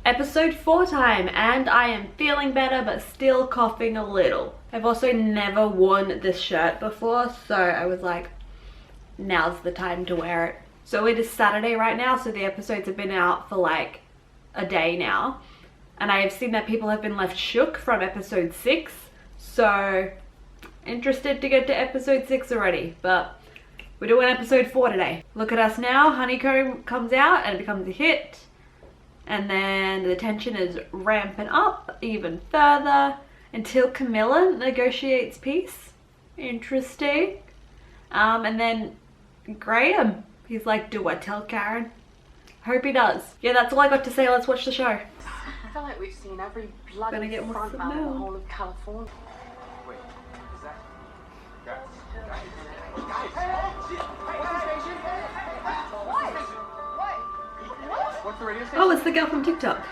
Episode 4 time, and I am feeling better but still coughing a little. I've also never worn this shirt before, so I was like, now's the time to wear it. So it is Saturday right now, so the episodes have been out for like a day now, and I have seen that people have been left shook from episode 6, so interested to get to episode 6 already, but we're doing episode 4 today. Look at us now. Honeycomb comes out and it becomes a hit. And then the tension is ramping up even further until Camilla negotiates peace. Interesting. And then Graham, he's like, do I tell Karen? Hope he does. Yeah, that's all I got to say. Let's watch the show. I feel like we've seen every bloody front man in the whole of California. Wait, is that... Guys. What's the radio station? Oh, it's the girl from TikTok.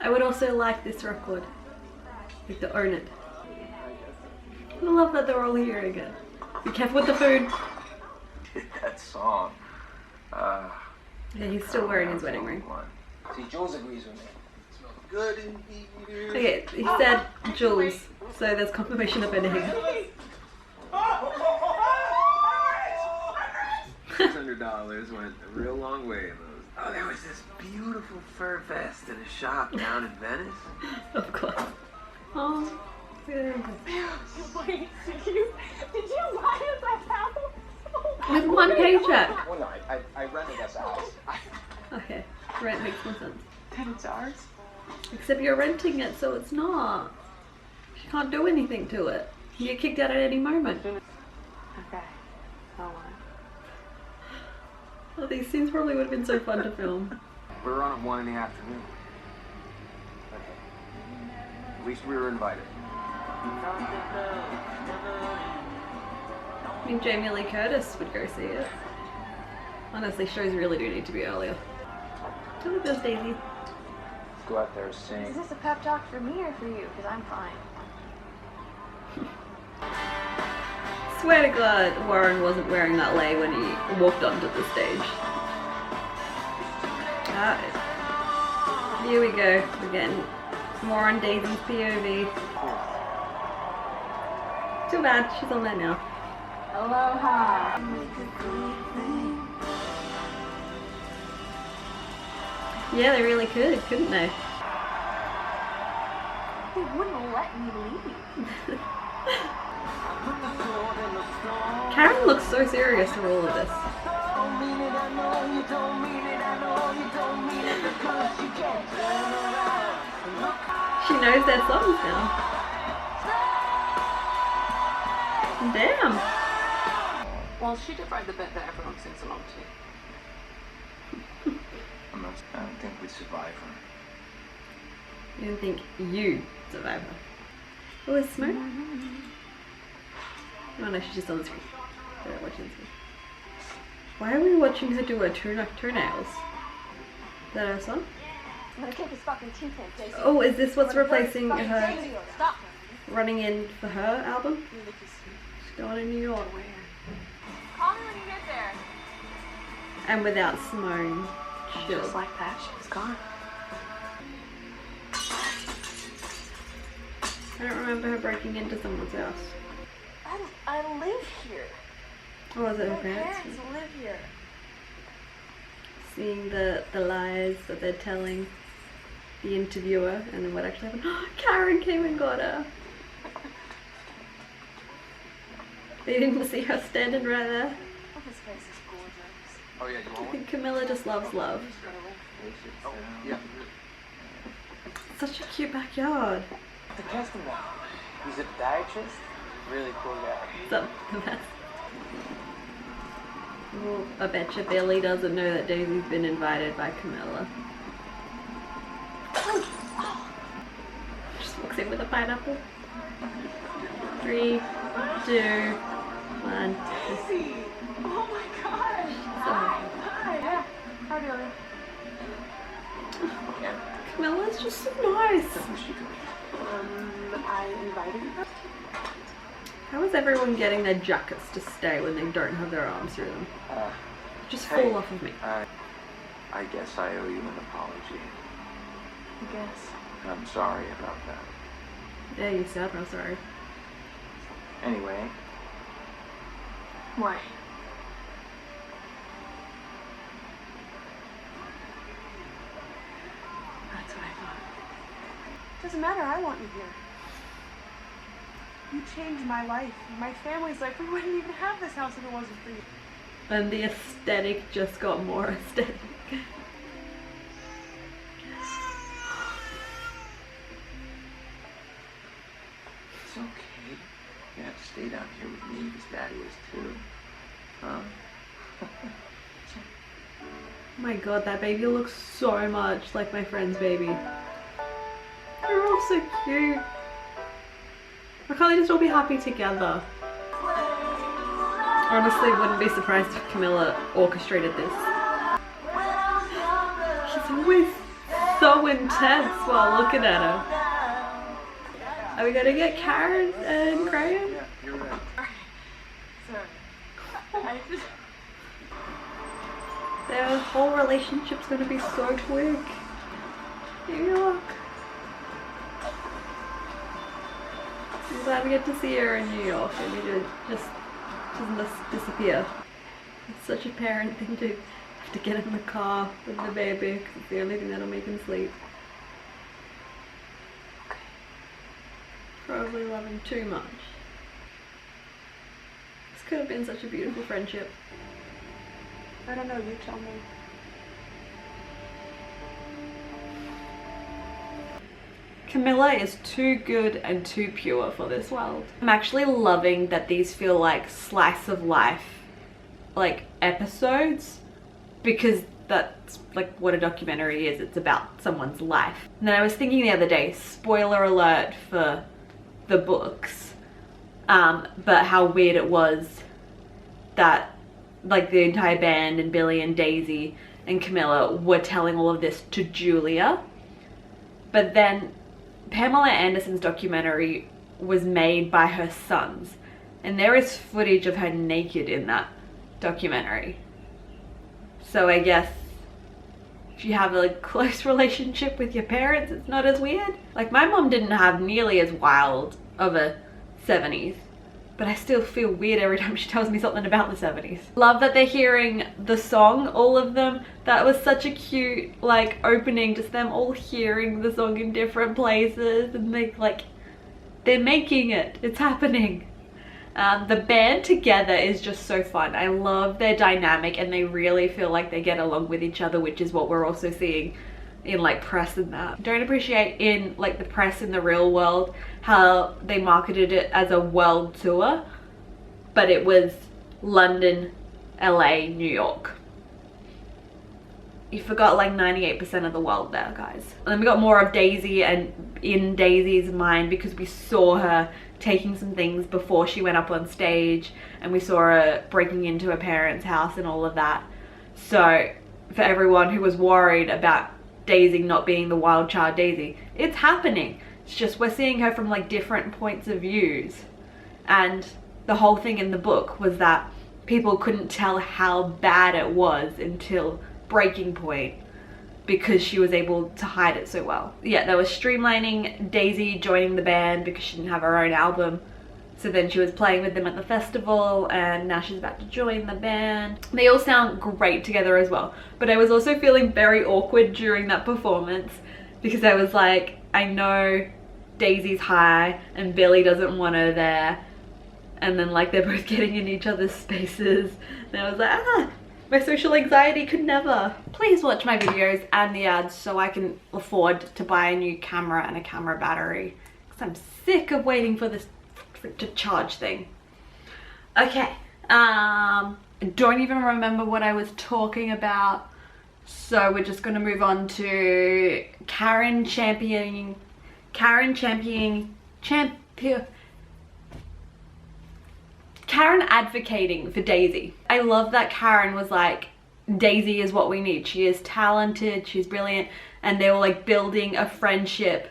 I would also like this record. Like to own it. I love that they're all here again. Be careful with the food. That song. Yeah, he's still wearing his wedding ring. See, Jules agrees with me. It smells good in here. Okay, he said Jules, so there's confirmation of anything. $600 went a real long way in those. Oh, there was this beautiful fur vest in a shop down in Venice. Of course. Oh, yeah. Wait, did you buy us a house? With one paycheck. Well, no, I rented us a house. Okay, rent makes more sense. Then it's ours? Except you're renting it, so it's not. You can't do anything to it. You get kicked out at any moment. Okay, I'll lie. Oh, these scenes probably would have been so fun to film. We're on at 1 in the afternoon. Okay. At least we were invited. I mean, Jamie Lee Curtis would go see it. Honestly, shows really do need to be earlier. Tell me this, Daisy. Let's go out there and sing. Is this a pep talk for me or for you? Because I'm fine. Swear to God, Warren wasn't wearing that lei when he walked onto the stage. Here we go. We're getting more on Daisy's POV. Too bad, she's on there now. Aloha. Yeah, they really could, couldn't they? They wouldn't let me leave. Karen looks so serious through all of this. She knows their songs now. Damn. Well, she did write the bit that everyone sings along to. I don't think we'd survive her. You don't think you survive her? Oh, is smoke? Oh no, she's just on the screen. We're not watching the screen. Why are we watching her do her toenails? Is that her song? I'm gonna take this fucking tooth in, Daisy. Oh, is this what's replacing Fucking her Daisy, stop. running in for her album? She's going to New York. Call me when you get there. And without Simone. Chill. Just like that, she was gone. I don't remember her breaking into someone's house. I live here. Or was it her My parents? parents live here. Seeing the lies that they're telling the interviewer and then what actually happened. Karen came and got her. They didn't see her standing right there. Oh, this place is gorgeous. Oh yeah, you I want one? think Camilla just loves love. Oh, yeah. Such a cute backyard. The casting guy. He's a podiatrist. Really cool guy. Is that the best? Well, I betcha Billy doesn't know that Daisy's been invited by Camilla. Just walks in with a pineapple. 3, 2, 1. Daisy! Oh my gosh! Hi! Yeah. How do you? Camilla's just so nice. I invited her. How is everyone getting their jackets to stay when they don't have their arms through them? Just Hey. fall off of me. I guess I owe you an apology. I guess. I'm sorry about that. Yeah, you sound real sorry. Anyway, Why? That's what I thought. Doesn't matter, I want you here. You changed my life, my family's life. We wouldn't even have this house if it wasn't for you. And the aesthetic just got more aesthetic. it's okay. You have to stay down here with me because Daddy is too. Huh? Oh my god, that baby looks so much like my friend's baby. They're all so cute. Why can't they just all be happy together? Honestly, wouldn't be surprised if Camilla orchestrated this. She's always so intense while looking at her. Are we gonna get Karen and Graham? Yeah, you're right. Sorry. I just... Their whole relationship's gonna be so quick. New York. I'm glad we get to see her in New York and we just doesn't disappear. It's such a parent thing to have to get in the car with the baby because it's the only thing that'll make him sleep. Probably love him too much. This could have been such a beautiful friendship. I don't know, you tell me. Camilla is too good and too pure for this world. I'm actually loving that these feel like slice of life, like episodes, because that's like what a documentary is. It's about someone's life. And then I was thinking the other day, spoiler alert for the books, but how weird it was that like the entire band and Billy and Daisy and Camilla were telling all of this to Julia, but then Pamela Anderson's documentary was made by her sons, and there is footage of her naked in that documentary. So I guess if you have a close relationship with your parents, it's not as weird. Like my mom didn't have nearly as wild of a 70s, but I still feel weird every time she tells me something about the 70s. Love that they're hearing the song, all of them. That was such a cute like opening, just them all hearing the song in different places, and they're making it, it's happening. The band together is just so fun. I love their dynamic and they really feel like they get along with each other, which is what we're also seeing in like press and that. Don't appreciate in like the press in the real world how they marketed it as a world tour, but it was London, LA, New York. You forgot like 98% of the world there, guys. And then we got more of Daisy and in Daisy's mind, because we saw her taking some things before she went up on stage, and we saw her breaking into her parents' house and all of that. So for everyone who was worried about Daisy not being the wild child Daisy, it's happening. It's just we're seeing her from like different points of views. And the whole thing in the book was that people couldn't tell how bad it was until breaking point, because she was able to hide it so well. Yeah, they were streamlining Daisy joining the band because she didn't have her own album. So then she was playing with them at the festival, and now she's about to join the band. They all sound great together as well. But I was also feeling very awkward during that performance, because I was like, I know Daisy's high and Billy doesn't want her there. And then like they're both getting in each other's spaces. And I was like, my social anxiety could never. Please watch my videos and the ads so I can afford to buy a new camera and a camera battery, because I'm sick of waiting for this to charge thing. Okay, I don't even remember what I was talking about, so we're just gonna move on to Karen advocating for Daisy. I love that Karen was like, Daisy is what we need. She is talented, she's brilliant, and they were like building a friendship.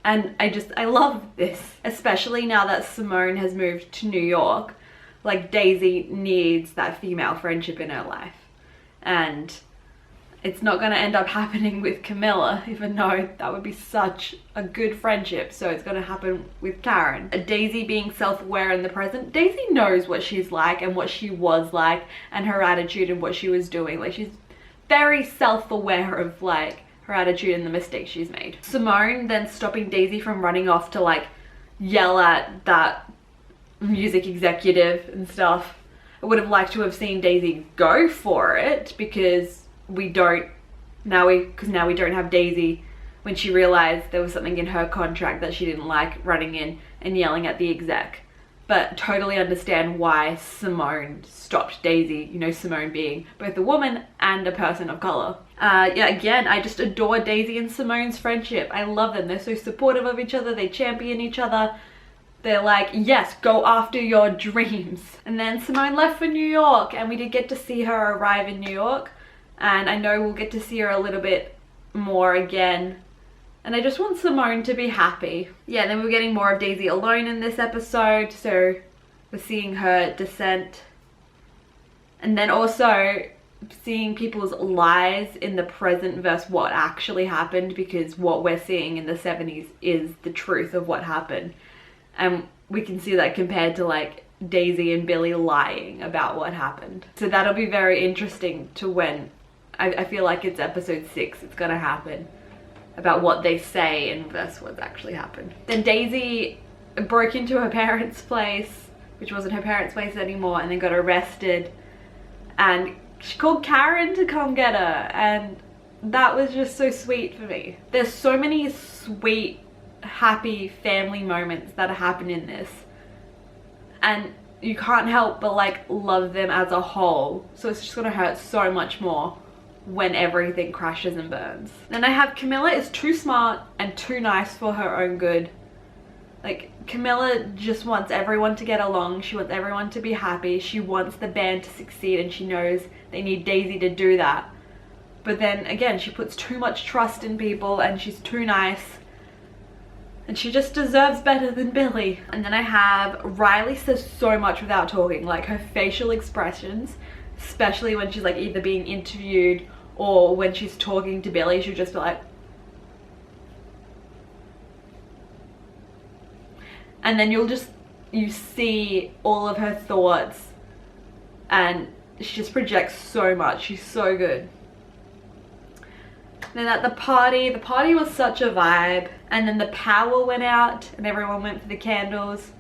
And I love this, especially now that Simone has moved to New York. Like Daisy needs that female friendship in her life. And it's not going to end up happening with Camilla, even though that would be such a good friendship. So it's going to happen with Karen. Daisy being self-aware in the present. Daisy knows what she's like and what she was like and her attitude and what she was doing. Like, she's very self-aware of like her attitude and the mistakes she's made. Simone then stopping Daisy from running off to like yell at that music executive and stuff. I would have liked to have seen Daisy go for it, because we don't now we don't have Daisy when she realized there was something in her contract that she didn't like, running in and yelling at the exec. But totally understand why Simone stopped Daisy, you know, Simone being both a woman and a person of color. Yeah, again, I just adore Daisy and Simone's friendship. I love them. They're so supportive of each other. They champion each other. They're like, yes, go after your dreams. And then Simone left for New York, and we did get to see her arrive in New York. And I know we'll get to see her a little bit more again. And I just want Simone to be happy. Yeah, then we're getting more of Daisy alone in this episode. So we're seeing her descent. And then also seeing people's lies in the present versus what actually happened, because what we're seeing in the 70s is the truth of what happened. And we can see that compared to like Daisy and Billy lying about what happened. So that'll be very interesting to when, I feel like it's episode 6, it's gonna happen, about what they say and versus what's actually happened. Then Daisy broke into her parents' place, which wasn't her parents' place anymore, and then got arrested. And she called Karen to come get her, and that was just so sweet for me. There's so many sweet, happy family moments that happen in this, and you can't help but like love them as a whole. So it's just gonna hurt so much more when everything crashes and burns. Then I have Camilla is too smart and too nice for her own good. Like, Camilla just wants everyone to get along. She wants everyone to be happy. She wants the band to succeed, and she knows they need Daisy to do that. But then again, she puts too much trust in people, and she's too nice. And she just deserves better than Billy. And then I have Riley says so much without talking. Like, her facial expressions, especially when she's like either being interviewed or when she's talking to Billy, she'll just be like, and then you see all of her thoughts, and she just projects so much. She's so good. Then at the party was such a vibe, and then the power went out and everyone went for the candles.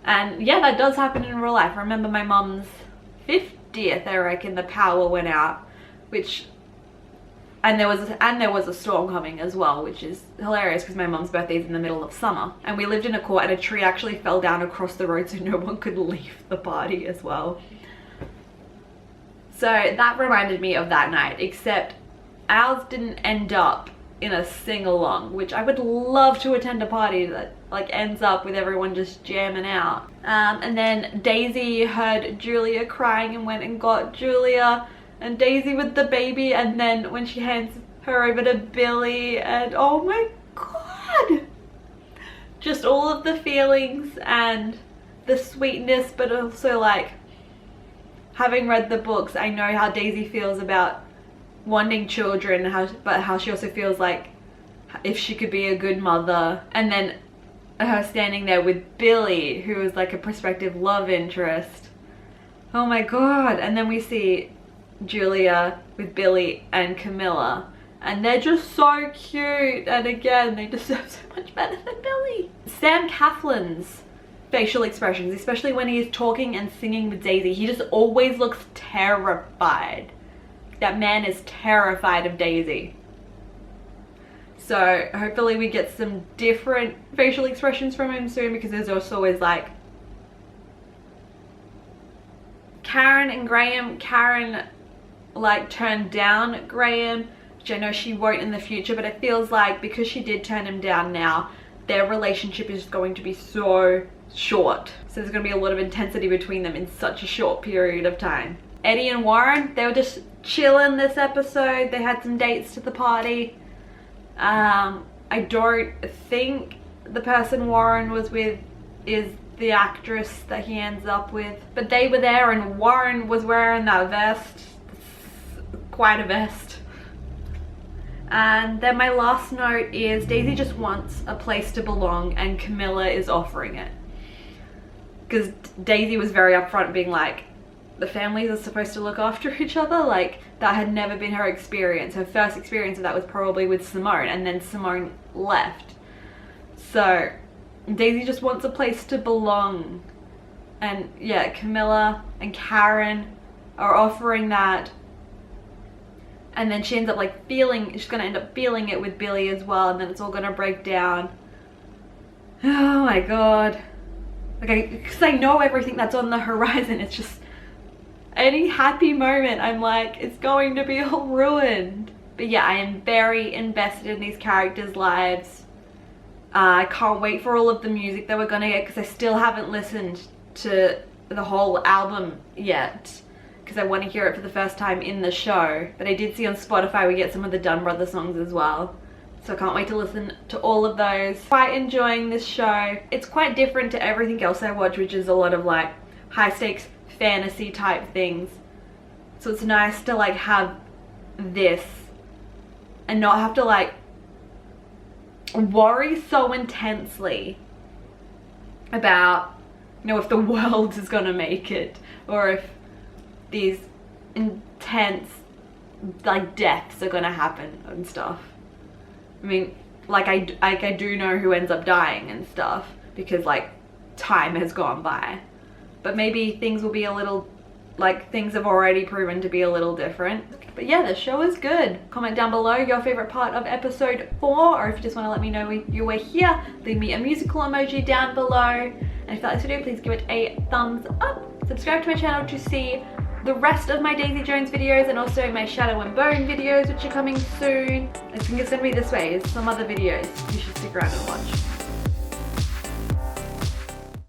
And yeah, that does happen in real life. I remember my mum's 50th, I reckon, the power went out, which, and there was a storm coming as well, which is hilarious because my mum's birthday is in the middle of summer, and we lived in a court, and a tree actually fell down across the road so no one could leave the party as well. So that reminded me of that night, except ours didn't end up in a sing-along, which I would love to attend a party that like ends up with everyone just jamming out. And then Daisy heard Julia crying and went and got Julia, and Daisy with the baby, and then when she hands her over to Billy, and oh my god, just all of the feelings and the sweetness, but also like, having read the books, I know how Daisy feels about wanting children, but how she also feels like if she could be a good mother. And then her standing there with Billy, who is like a prospective love interest. Oh my god. And then we see Julia with Billy and Camilla, and they're just so cute, and again, they deserve so much better than Billy. Sam Coughlin's facial expressions, especially when he's talking and singing with Daisy, he just always looks terrified. That man is terrified of Daisy. So hopefully we get some different facial expressions from him soon, because there's also always like Karen and Graham. Karen like turned down Graham, which I know she won't in the future, but it feels like because she did turn him down now, their relationship is going to be so short. So there's going to be a lot of intensity between them in such a short period of time. Eddie and Warren, they were just chilling this episode. They had some dates to the party. I don't think the person Warren was with is the actress that he ends up with, but they were there, and Warren was wearing that vest. Quite a vest. And then my last note is Daisy just wants a place to belong and Camilla is offering it. Because Daisy was very upfront being like, the families are supposed to look after each other. Like, that had never been her experience. Her first experience of that was probably with Simone, and then Simone left. So Daisy just wants a place to belong. And yeah, Camilla and Karen are offering that. And then she ends up like she's gonna end up feeling it with Billy as well, and then it's all gonna break down. Oh my god. Like, because I know everything that's on the horizon, it's just any happy moment, I'm like, it's going to be all ruined. But yeah, I am very invested in these characters' lives. I can't wait for all of the music that we're gonna get, because I still haven't listened to the whole album yet, because I want to hear it for the first time in the show. But I did see on Spotify we get some of the Dunn Brothers songs as well, so I can't wait to listen to all of those. Quite enjoying this show. It's quite different to everything else I watch, which is a lot of like high stakes fantasy type things. So it's nice to like have this and not have to like worry so intensely about, you know, if the world is gonna make it, or if these intense like deaths are gonna happen and stuff. I mean, like I do know who ends up dying and stuff, because like time has gone by. But maybe things will be a little, like things have already proven to be a little different. But yeah, the show is good. Comment down below your favorite part of episode 4, or if you just want to let me know you were here, leave me a musical emoji down below. And if you like this video, please give it a thumbs up. Subscribe to my channel to see the rest of my Daisy Jones videos, and also my Shadow and Bone videos, which are coming soon. I think it's gonna be this way, there's some other videos you should stick around and watch.